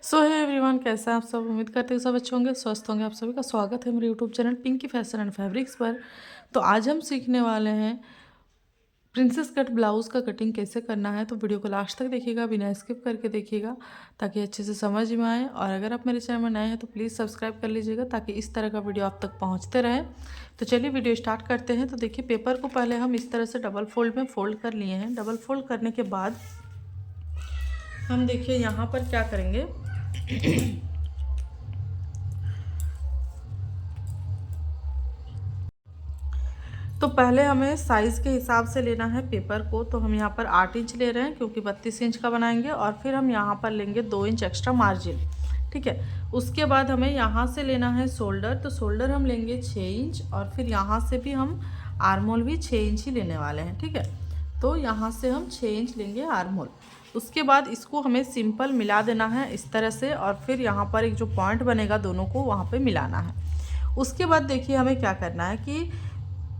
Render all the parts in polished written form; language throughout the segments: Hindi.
सो है एवरीवन, कैसे हैं आप सब। उम्मीद करते हैं सब अच्छे होंगे, स्वस्थ होंगे। आप सभी का स्वागत है मेरे YouTube channel Pinky fashion and fabrics पर। तो आज हम सीखने वाले हैं प्रिंसेस कट ब्लाउज़ का कटिंग कैसे करना है। तो वीडियो को लास्ट तक देखिएगा, बिना स्किप करके देखिएगा ताकि अच्छे से समझ में आए। और अगर आप मेरे चैनल में नए हैं तो प्लीज़ सब्सक्राइब कर लीजिएगा ताकि इस तरह का वीडियो आप तक पहुँचते रहे। तो चलिए वीडियो स्टार्ट करते हैं। तो देखिए, पेपर को पहले हम इस तरह से डबल फोल्ड में फ़ोल्ड कर लिए हैं। डबल फोल्ड करने के बाद हम देखिए यहाँ पर क्या करेंगे। तो पहले हमें साइज़ के हिसाब से लेना है पेपर को। तो हम यहाँ पर 8 इंच ले रहे हैं क्योंकि 32 इंच का बनाएंगे। और फिर हम यहाँ पर लेंगे 2 इंच एक्स्ट्रा मार्जिन। ठीक है। उसके बाद हमें यहाँ से लेना है शोल्डर। तो शोल्डर हम लेंगे 6 इंच और फिर यहाँ से भी हम आर्म होल भी 6 इंच ही लेने वाले हैं। ठीक है। तो यहाँ से हम 6 इंच लेंगे आर्म होल। उसके बाद इसको हमें सिंपल मिला देना है इस तरह से। और फिर यहाँ पर एक जो पॉइंट बनेगा दोनों को वहाँ पर मिलाना है। उसके बाद देखिए हमें क्या करना है कि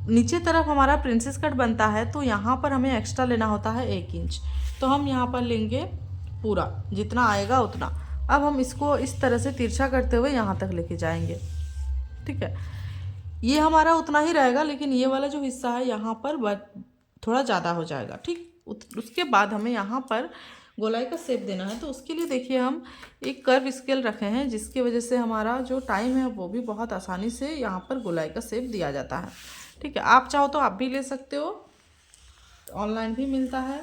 नीचे तरफ हमारा प्रिंसेस कट बनता है तो यहाँ पर हमें एक्स्ट्रा लेना होता है 1 इंच। तो हम यहाँ पर लेंगे पूरा जितना आएगा उतना। अब हम इसको इस तरह से तिरछा करते हुए यहाँ तक लेके जाएंगे। ठीक है। ये हमारा उतना ही रहेगा, लेकिन ये वाला जो हिस्सा है यहाँ पर थोड़ा ज़्यादा हो जाएगा। ठीक। उसके बाद हमें यहाँ पर गोलाई का शेप देना है। तो उसके लिए देखिए हम एक कर्व स्केल रखे हैं, जिसकी वजह से हमारा जो टाइम है वो भी बहुत आसानी से यहाँ पर गोलाई का शेप दिया जाता है। ठीक है। आप चाहो तो आप भी ले सकते हो, ऑनलाइन भी मिलता है।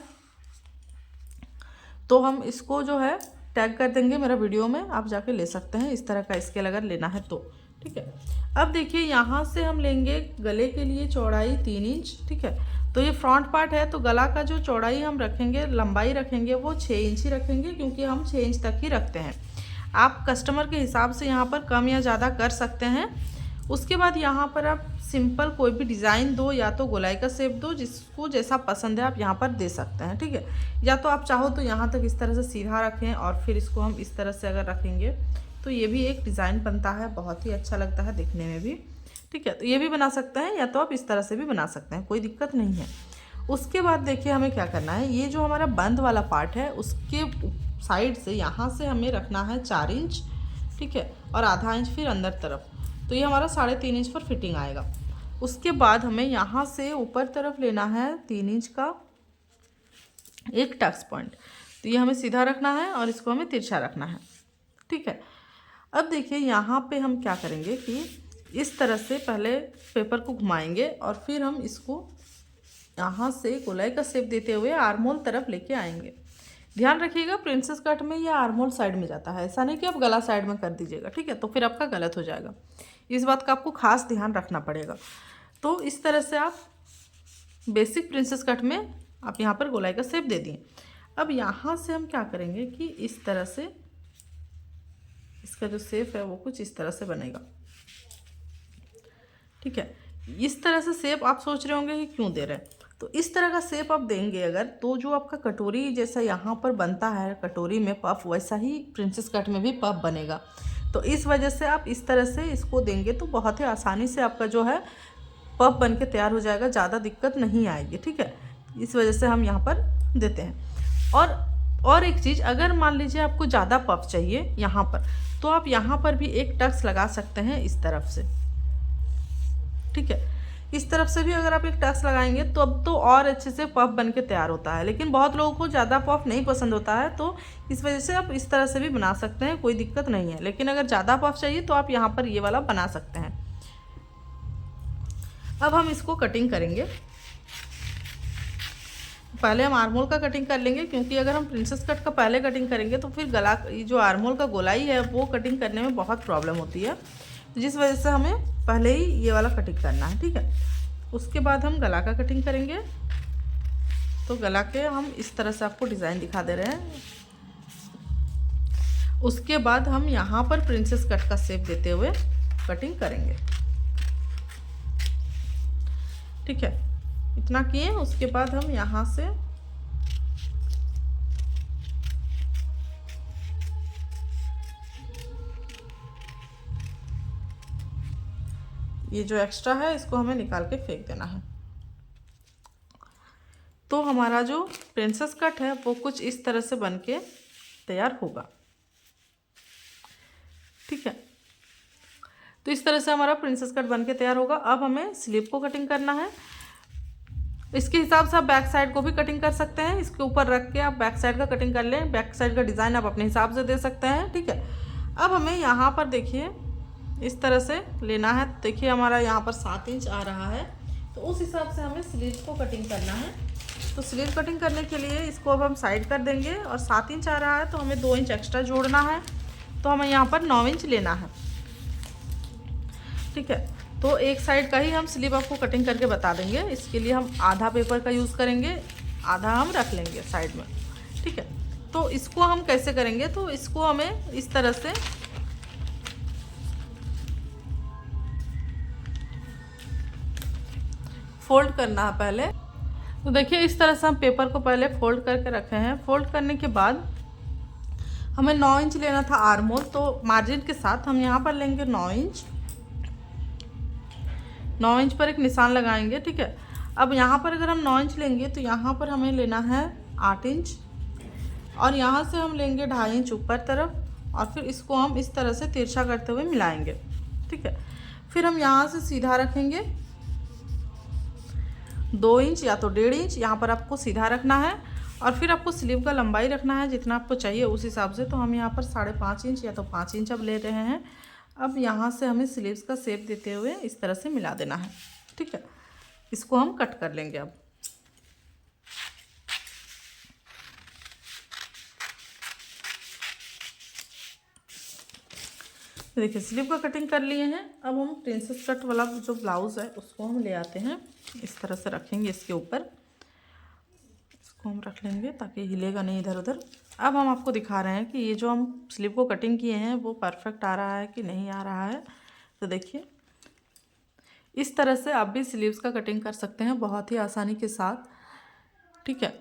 तो हम इसको जो है टैग कर देंगे मेरा वीडियो में, आप जाके ले सकते हैं इस तरह का स्केल अगर लेना है तो। ठीक है। अब देखिए यहाँ से हम लेंगे गले के लिए चौड़ाई 3 इंच। ठीक है। तो ये फ्रंट पार्ट है, तो गला का जो चौड़ाई हम रखेंगे, लंबाई रखेंगे वो 6 इंच ही रखेंगे, क्योंकि हम 6 इंच तक ही रखते हैं। आप कस्टमर के हिसाब से यहाँ पर कम या ज़्यादा कर सकते हैं। उसके बाद यहाँ पर आप सिंपल कोई भी डिज़ाइन दो, या तो गोलाई का शेप दो, जिसको जैसा पसंद है आप यहाँ पर दे सकते हैं। ठीक है। या तो आप चाहो तो यहाँ तक इस तरह से सीधा रखें और फिर इसको हम इस तरह से अगर रखेंगे तो ये भी एक डिज़ाइन बनता है, बहुत ही अच्छा लगता है दिखने में भी। ठीक है। तो ये भी बना सकते हैं, या तो आप इस तरह से भी बना सकते हैं, कोई दिक्कत नहीं है। उसके बाद देखिए हमें क्या करना है, ये जो हमारा बंद वाला पार्ट है उसके साइड से यहाँ से हमें रखना है 4 इंच। ठीक है। और आधा इंच फिर अंदर तरफ, तो ये हमारा 3.5 इंच पर फिटिंग आएगा। उसके बाद हमें यहाँ से ऊपर तरफ लेना है 3 इंच का एक टक्स पॉइंट। तो ये हमें सीधा रखना है और इसको हमें तिरछा रखना है। ठीक है। अब देखिए यहाँ पे हम क्या करेंगे कि इस तरह से पहले पेपर को घुमाएंगे और फिर हम इसको यहाँ से गोलाई का शेप देते हुए आर्मोल तरफ लेके आएंगे। ध्यान रखिएगा, प्रिंसेस कट में ये आर्मोल साइड में जाता है, ऐसा नहीं कि आप गला साइड में कर दीजिएगा। ठीक है। तो फिर आपका गलत हो जाएगा, इस बात का आपको खास ध्यान रखना पड़ेगा। तो इस तरह से आप बेसिक प्रिंसेस कट में आप यहाँ पर गोलाई का शेप दे दिए। अब यहाँ से हम क्या करेंगे कि इस तरह से इसका जो शेप है वो कुछ इस तरह से बनेगा। ठीक है। इस तरह से शेप आप सोच रहे होंगे कि क्यों दे रहे हैं, तो इस तरह का शेप आप देंगे अगर, तो जो आपका कटोरी जैसा यहाँ पर बनता है कटोरी में पफ, वैसा ही प्रिंसेस कट में भी पफ बनेगा। तो इस वजह से आप इस तरह से इसको देंगे तो बहुत ही आसानी से आपका जो है पफ बन के तैयार हो जाएगा, ज़्यादा दिक्कत नहीं आएगी। ठीक है। इस वजह से हम यहाँ पर देते हैं। और एक चीज़, अगर मान लीजिए आपको ज़्यादा पफ चाहिए यहाँ पर, तो आप यहाँ पर भी एक टक्स लगा सकते हैं इस तरफ से। ठीक है। इस तरफ से भी अगर आप एक टक्स लगाएंगे तो अब तो और अच्छे से पफ बन के तैयार होता है। लेकिन बहुत लोगों को ज़्यादा पफ नहीं पसंद होता है, तो इस वजह से आप इस तरह से भी बना सकते हैं, कोई दिक्कत नहीं है। लेकिन अगर ज़्यादा पफ चाहिए तो आप यहाँ पर ये वाला बना सकते हैं। अब हम इसको कटिंग करेंगे। पहले हम आर्मोल का कटिंग कर लेंगे, क्योंकि अगर हम प्रिंसेस कट का पहले कटिंग करेंगे तो फिर गला जो आर्मोल का गोलाई है वो कटिंग करने में बहुत प्रॉब्लम होती है, जिस वजह से हमें पहले ही ये वाला कटिंग करना है। ठीक है। उसके बाद हम गला का कटिंग करेंगे। तो गला के हम इस तरह से आपको डिज़ाइन दिखा दे रहे हैं। उसके बाद हम यहाँ पर प्रिंसेस कट का शेप देते हुए कटिंग करेंगे। ठीक है। इतना किए। उसके बाद हम यहाँ से ये जो एक्स्ट्रा है इसको हमें निकाल के फेंक देना है। तो हमारा जो प्रिंसेस कट है वो कुछ इस तरह से बन के तैयार होगा। ठीक है। तो इस तरह से हमारा प्रिंसेस कट बन के तैयार होगा। अब हमें स्लीव को कटिंग करना है। इसके हिसाब से आप बैक साइड को भी कटिंग कर सकते हैं। इसके ऊपर रख के आप बैक साइड का कटिंग कर लें। बैक साइड का डिज़ाइन आप अपने हिसाब से दे सकते हैं, ठीक है। अब हमें यहाँ पर देखिए इस तरह से लेना है। देखिए हमारा यहाँ पर 7 इंच आ रहा है, तो उस हिसाब से हमें स्लीव को कटिंग करना है। तो स्लीव कटिंग करने के लिए इसको अब हम साइड कर देंगे, और 7 इंच आ रहा है तो हमें 2 इंच एक्स्ट्रा जोड़ना है। तो हमें यहाँ पर 9 इंच लेना है, ठीक है। तो एक साइड का ही हम स्लीव आपको कटिंग करके बता देंगे। इसके लिए हम आधा पेपर का यूज़ करेंगे, आधा हम रख लेंगे साइड में, ठीक है। तो इसको हम कैसे करेंगे, तो इसको हमें इस तरह से फोल्ड करना है पहले। तो देखिए इस तरह से हम पेपर को पहले फोल्ड करके रखे हैं। फोल्ड करने के बाद हमें 9 इंच लेना था आर्म होल, तो मार्जिन के साथ हम यहाँ पर लेंगे 9 इंच। 9 इंच पर एक निशान लगाएंगे, ठीक है। अब यहाँ पर अगर हम 9 इंच लेंगे तो यहाँ पर हमें लेना है 8 इंच, और यहाँ से हम लेंगे 2.5 इंच ऊपर तरफ, और फिर इसको हम इस तरह से तिरछा करते हुए मिलाएंगे, ठीक है। फिर हम यहाँ से सीधा रखेंगे 2 इंच या तो 1.5 इंच, यहाँ पर आपको सीधा रखना है। और फिर आपको स्लीव का लंबाई रखना है जितना आपको चाहिए उस हिसाब से। तो हम यहाँ पर 5.5 इंच या तो 5 इंच अब ले रहे हैं। अब यहाँ से हमें स्लीव्स का शेप देते हुए इस तरह से मिला देना है, ठीक है। इसको हम कट कर लेंगे अब। देखिए स्लीव का कटिंग कर लिए हैं। अब हम प्रिंसेस कट वाला जो ब्लाउज़ है उसको हम ले आते हैं, इस तरह से रखेंगे इसके ऊपर। इसको हम रख लेंगे ताकि हिलेगा नहीं इधर उधर। अब हम आपको दिखा रहे हैं कि ये जो हम स्लीव को कटिंग किए हैं वो परफेक्ट आ रहा है कि नहीं आ रहा है। तो देखिए इस तरह से आप भी स्लीव्स का कटिंग कर सकते हैं बहुत ही आसानी के साथ, ठीक है।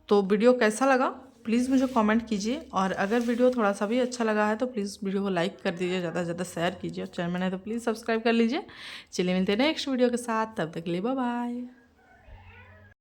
तो वीडियो कैसा लगा प्लीज़ मुझे कमेंट कीजिए, और अगर वीडियो थोड़ा सा भी अच्छा लगा है तो प्लीज़ वीडियो को लाइक कर दीजिए, ज़्यादा से ज़्यादा शेयर कीजिए, और चैनल में नहीं तो प्लीज़ सब्सक्राइब कर लीजिए। चलिए मिलते हैं नेक्स्ट वीडियो के साथ, तब तक के लिए बाय बाय।